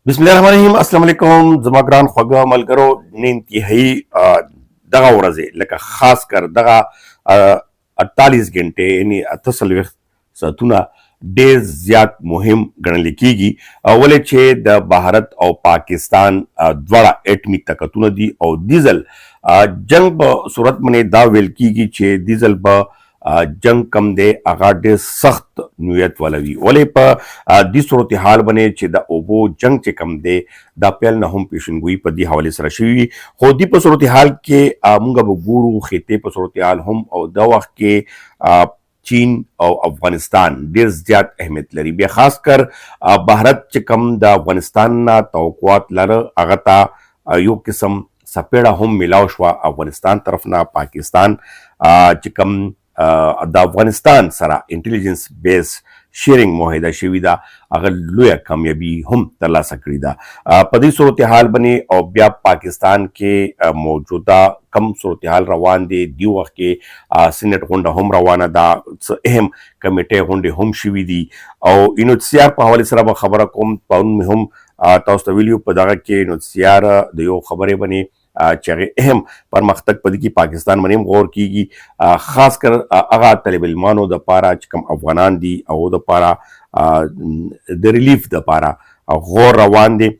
बिस्मिल्लाहिर्रहमानिर्रहीम अस्सलाम वालेकुम जमा ګران خوږه ملګرو نه انتهایی دغه ورځې لکه خاص کر دغه 48 غنټې یعنی 48 ساعتونه ډېر زیات مهم ګڼل کیږي ولې چې د بھارت او پاکستان دواړه اټمی طاقتونه دي او دیزل جنگ په صورت باندې دا ویل کیږي چې دیزل به جنگ کم دی هغه ډېر سخت نوعیت والا وي ولې په دې صورتحال باندې چې د اوبو جنگ چې کم دی دا پیل نه هم پیشنګوئی په دې حوالې سره شوي خو دې په صورتحال کې موږ به ګورو خطې په صورتحال هم او دا وخت کې چین او افغانستان ډېر زیات اهمیت لري بیا خاص کر بھارت چې کم د افغانستان نه توقعات لره هغه ته یو قسم سپېړه هم میلاو شوه افغانستان طرف نه پاکستان چې کم د افغانستان سره انټيليجنس بیس شیرینګ معاهده شوې ده هغه لویه کامیابي هم ترلاسه کړې ده په دې صورتحال باندې او بیا پاکستان کې موجوده کم صورتحال روان دي دی وخت کې سینټ غونډه هم روانه ده اهم کمیټې غونډې هم شوې دي او انوسیار په حواله سره به خبره کوم پرون هم تاسو ته ویلو په دغه کې انوسیار د یو خبرې باندې چې هغه اهم پرمختګ په دې کې پاکستان باندې غور کیږي خاص کر هغه طالب علمانو د پاره چې کوم افغانان دي او د پاره د ریلیف د پاره غور روان دي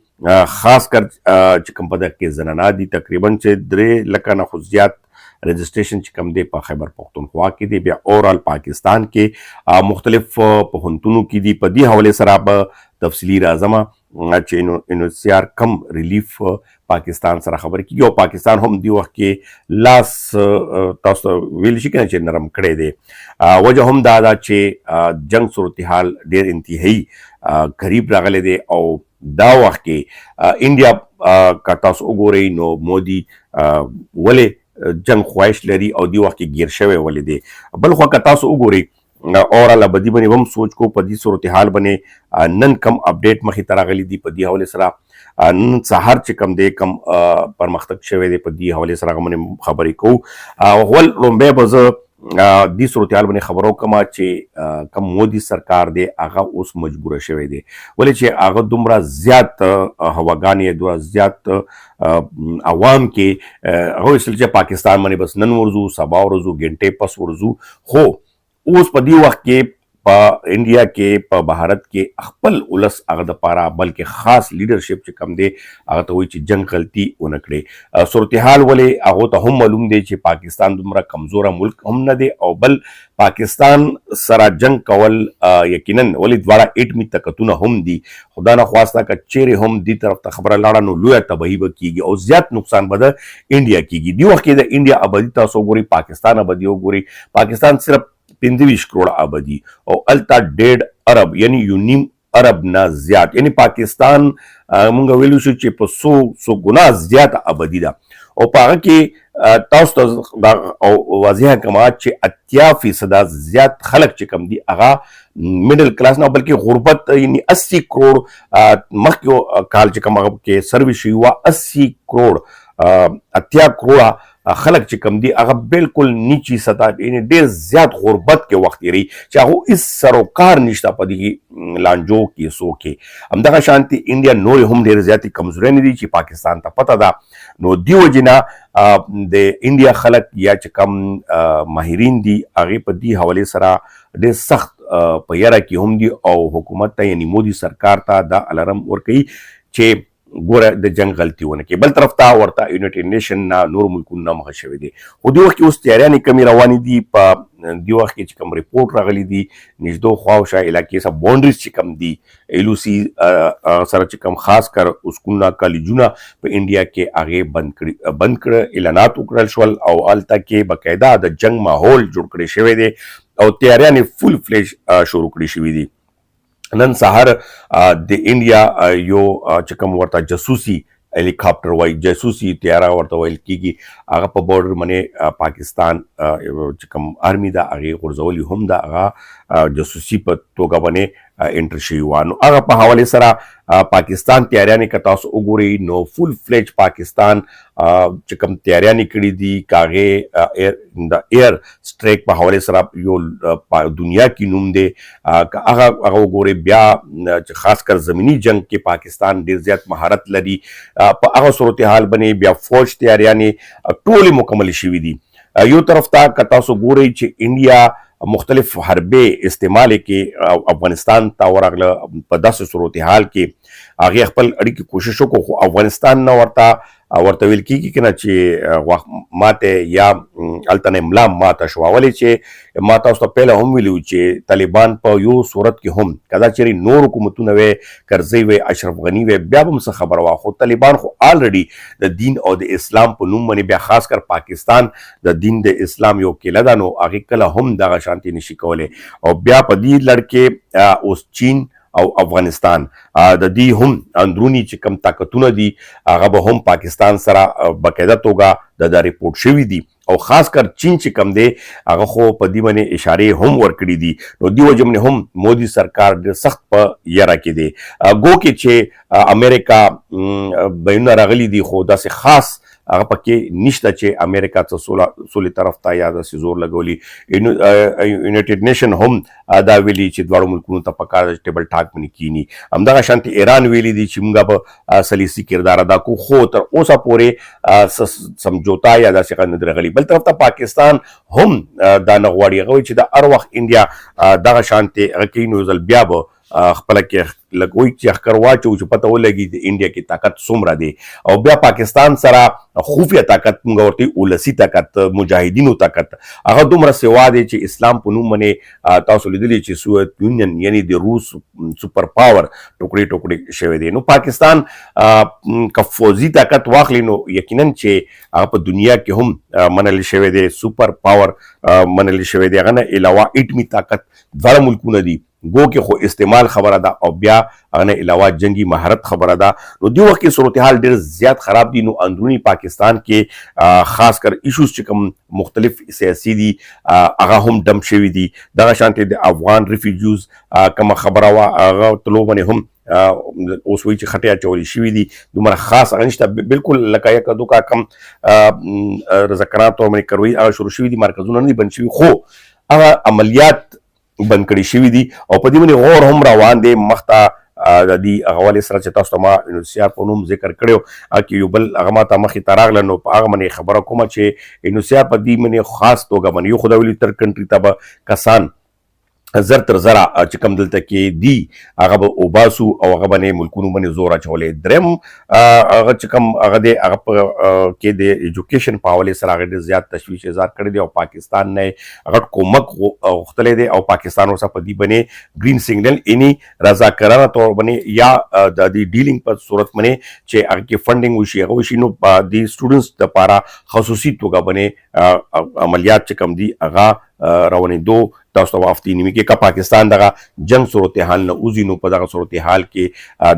خاص کر چې کوم په دغه کې زنانه دي تقریبا چې 3 لک نه خو زیات رجسټریشن چې کم دی په خیبر پختونخوا کې دی بیا اورال پاکستان کې مختلف پوهنتونو کې دي په دې حواله سره به تفصیلی راځم چې انوسیار کم ریلیف پاکستان سره خبر کیږي او پاکستان هم دی وخت کې لاس تاسو ویل شي کنه چې نرم کړي دي وجه هم دا چې جنگ صورتحال ډېر انتهایی قریب راغلی دی او دا وخت کې انډیا کا تاسو وګورئ نو مودي ولې جنگ خواهش لري او دی وخت کې گیر شوی ولې دی بل خو کا تاسو وګورئ اور لبدی باندې هم سوچ کو په دې صورتحال باندې نن کم اپډیټ مخې ته راغلی دی په دې حواله سره نن سهار چې کم دی کم پرمختګ شوی دی په دې حواله سره باندې خبرې کوو ول رومبه بزه دې صورتحال باندې خبرو کما چې کم مودي سرکار دی هغه اوس مجبور شوی دی ولې چې هغه دومره زیات هواګانې دومره زیات عوام کې هغه چې پاکستان باندې بس نن ورزو سبا ورزو غنټه پس ورزو خو اوس په دې وخت کې په انډیا کې په بھارت کې خپل ولس هغه د پاره بلکې خاص لیډرشپ چې کم دی هغه ته وایي چې جنگ غلطي ونه کړي صورتحال ولې هغه ته هم معلوم دی چې پاکستان دومره کمزوره ملک هم نه دی او بل پاکستان سره جنگ کول یقینا ولې دواړه اټمی طاقتونه هم دي خدا نه خواسته که چیرې هم دې طرف ته خبره لاړه نو لویه تباهي به کیږي او زیات نقصان به د انډیا کیږي دی وخت کې د انډیا آبادي تاسو وګورئ پاکستان آبادي وګورئ پاکستان صرف 25 کروڑ آبادی او التا 1.5 ارب یعنی یونیم ارب نه زیات یعنی پاکستان مونږ ویلو شو چې په 100 ګنا زیات آبادی ده او په هغه کې تاسو ته او واضح کما چې 80% زیات خلک چې کم دي هغه میډل کلاس نه بلکې غربت یعنی 80 کروڑ مخکې کال چې کم هغه کې سرویس شوی و 80 کروڑ 80 کروڑ خلک چې کم دي هغه بالکل نیچی سطح یعنی ډېر زیات غربت کې وخت لري چې هغه هیڅ سروکار نشته په دې لانجو کې سو کې همدغه شانتي انډیا نور هم ډېر زیاتې کمزوري نه دي چې پاکستان ته پته ده نو دیو جنا د انډیا خلک یا چې کم ماهرین دي هغه په دې حواله سره ډېر سخت په یاره کې هم دي او حکومت ته یعنی مودي سرکار ته دا الارم ورکوي چې ګوره د جنگ غلطي ونه کې بل طرف ته ورته یونایټډ نیشن نه نور ملکونه مخه شوی دي خو دې وخت کې اوس تیاریانې کمی روانې دي په دې وخت کې چې کوم ریپورت راغلی دي نږدې خواوشا علاقې سره باونډریز چې کم دي ایلوسی سره چې کم خاص کر اسکولونه کالجونه په انډیا کې هغه بند کړ اعلانات وکړل شول او الته کې باقاعده د جنگ ماحول جوړ کړی شوی دی او تیاریانې فل فلیش شروع کړی شوی دي نن سهار د انډیا یو چې کوم ورته جاسوسي هلیکاپټر وای جاسوسي تیاره ورته ویل کیږي هغه په بورډر باندې پاکستان چې کوم آرمي دا هغه غورځولي هم دا هغه جاسوسي په توګه باندې انټر شوي وه. نو هغه په حوالې سره پاکستان تیاریانې که تاسو وګورئ نو فول فلیج پاکستان چې کوم تیاریانې کړي دي کاغې د ایر سټریک په حوالې سره یو دنیا کې نوم دی. که هغه وګورئ بیا چې خاص کر زمینی جنگ کې پاکستان ډیر زیات مهارت لري. په هغه صورتحال باندې بیا فوج تیاریانې ټولې مکمل شوي دي. یو طرف ته که تاسو ګورئ چې انډیا مختلف حربې استعمال کې افغانستان ته ورغله په داسې صورتحال کې هغې خپل اړیکې کوشش وکړو خو افغانستان نه ورته ویل کېږي که نه چې ماته یا هلته نه ملا ماته شوه. ولې چې ما تاسو ته پهله هم ویلي چې طالبان په یو صورت کې هم که دا چېرې نور حکومتونه وی کرزی وی اشرف غني وی بیا به هم څه خبره وه خو طالبان خو آلریډي د دین او د اسلام په نوم باندې بیا خاص کر پاکستان د دین د اسلام یو کیله ده نو هغې کله هم دغه شانتي نشي کولی. او بیا په دې لړ کې اوس چین او افغانستان د دې هم اندرونی چې کم طاقتونه دي هغه به هم پاکستان سره باقاعده توګه د ریپورټ شوي دي او خاص کر چین چې کم دی هغه خو په دې باندې اشارې هم ورکړي دي. نو دې وجه باندې هم مودي سرکار ډېر سخت په یره کې دی. ګو کې چې امریکا بینونه راغلي دي خو داسې خاص هغه پکې نشته چې امریکا څه سولې طرف ته یا داسې زور لګولي. یونایټډ نیشن هم دا ویلي چې دواړو ملکونو ته پکار ده چې ټیبل ټاک باندې کینی. همدغه شانتې ایران ویلي دي چې موږ به سلیسي کردار ادا کوو خو تر اوسه پورې سمجوتا یا داسې غږ نه دی راغلی. بل طرف ته پاکستان هم دا نه غواړي هغه وایي چې د هر وخت انډیا دغه شانتې هغه کوي نو ځل بیا به خپله کې لګوي چې اخکر واچو چې پته ولګي د انډیا کې طاقت څومره دی. او بیا پاکستان سره خفیه طاقت موږ ورته ولسي طاقت مجاهدینو طاقت هغه دومره سوا دی چې اسلام په نوم باندې تاسو لیدلی چې سوویت یونین یعنی د روس سپر پاور ټوکړي ټوکړي شوی دی. نو پاکستان که فوزي طاقت واخلي نو یقینا چې هغه په دنیا کې هم منل شوی دی سپر پاور منل شوی دی. هغه نه علاوه اټمي طاقت دواړه ملکونه دي ګو کې خو استعمال خبره ده او بیا هغه نه علاوه جنگي مهارت خبره ده. نو دې وخت کې صورتحال ډېر زیات خراب دي. نو اندرونی پاکستان کې خاص کر ایشوز چې کوم مختلف سیاسي دي هغه هم ډم شوي دي. دغه شانتې د افغان ریفیوجیز کومه خبره وه هغه تلو باندې هم اوس وایي چې خټې اچولې شوي دي دومره خاص هغه نشته. بالکل لکه یکه دوکه کم رضاکارانو باندې کروي هغه شروع شوي دي مرکزونه نه دي بند شوي خو هغه عملیات بند کړي شوي دي او په دې باندې غور هم روان دی. مخته د دې هغه والې سره چې تاسو ته ما انوسیار په نوم ذکر کړی هغه کې یو بل هغه ما ته مخې ته راغله نو په هغه باندې خبره کومه چې انوسیار په دې باندې خاص توګه باندې یو خو د ولي تر کنټري ته به کسان زر تر زره چې کوم دلته کې دي هغه به وباسو او هغه باندې ملکونو باندې زور اچولی. دریم هغه چې کوم هغه دی هغه کې د ایجوکیشن په حوالې سره هغه ډېر زیات تشویش اظهار کړی دی او پاکستان نه هغه کومک غوښتلی دی او پاکستان ورسره په دې باندې ګرین سیګنل یعنی رضاکارانه طور باندې یا د دې ډیلینګ په صورت باندې چې هغه کې فنډینګ وشي هغه وشي نو د سټوډنټس دپاره خصوصي توګه باندې عملیات چې کوم دي هغه روانېدو تاسو ته هفتې نیمې کې که پاکستان دغه جنگ صورتحال نه وځي نو په دغه صورتحال کې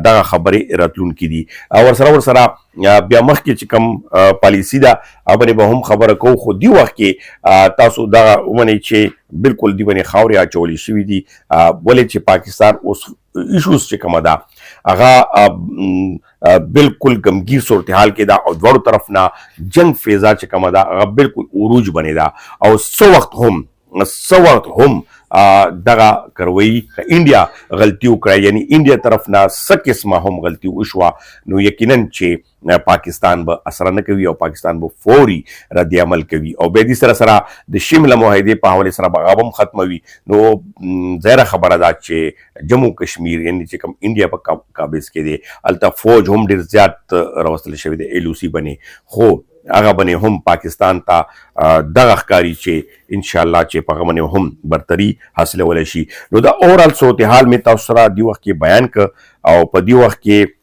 دغه خبرې راتلونکي دي. ورسره بیا مخکې چې کوم پالیسي ده هغه باندې به هم خبره کوو خو دې وخت کې تاسو دغه ومنئ چې بالکل دې باندې خاورې اچولې شوي دي. ولې چې پاکستان اوس ایشوز چې کومه ده هغه بالکل غمگیر صورتحال کې ده او دواړو طرف نه جنگ فیضا چې کومه ده هغه بالکل عروج باندې ده او څه وخت هم دغه کروي انډیا غلطي وکړه یعنی انډیا طرف نه څه قسمه هم غلطي وشوه نو یقینا چې پاکستان به اثر نه کوي او پاکستان به فوري رد عمل کوي او بیا دې سره د شمله معاهدې په حوالې سره به هغه هم ختموي. نو ظاهره خبره ده چې جموں کشمیر یعنی چې کوم انډیا په قابض کې دی هلته فوج هم ډېر زیات راوستل شوی دی LOC باندې خو هغه باندې هم پاکستان ته دغه ښکاري چې انشاءالله چې په هغه باندې هم برتري حاصلولی شي. نو د اورال صورتحال مې تاسو سره دې وخت کې بیان کړ او په دې وخت کې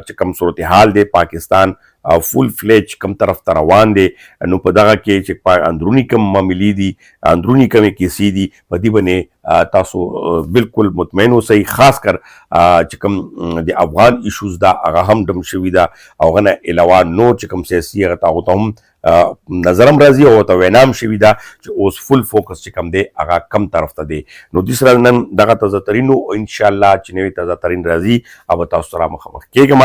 چې کوم صورتحال دی پاکستان فول فلیج کم طرف ته روان دی نو په دغه کې چې اندرونی کم معاملې دي اندرونی کمې کیسې دي په دې باندې تاسو بالکل مطمئن اوسئ. خاص کر چې کوم د افغان ایشوز ده هغه هم ډم شوي ده او هغه نه علاوه نور چې کوم سیاسي هغه ته هم نظرم راځي او ته وینام شوی دا چې اوس فل فوکس چې کم دی هغه کم طرف ته دی. نو د سره نن دغه تازه ترینو ان شاء الله چې نوی تازه ترین راځي او تاسو سره مخامخ کېږم.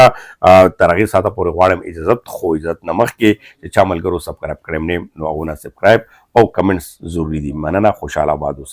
تر هغې ساعته پورې غواړم اجازت، خو عزت نه مخکې چې چا ملګرو سبسکرایب کړی نه نو هغونه سبسکرایب او کمنټس ضروري دي. مننه، خوشحاله آباد اوسئ.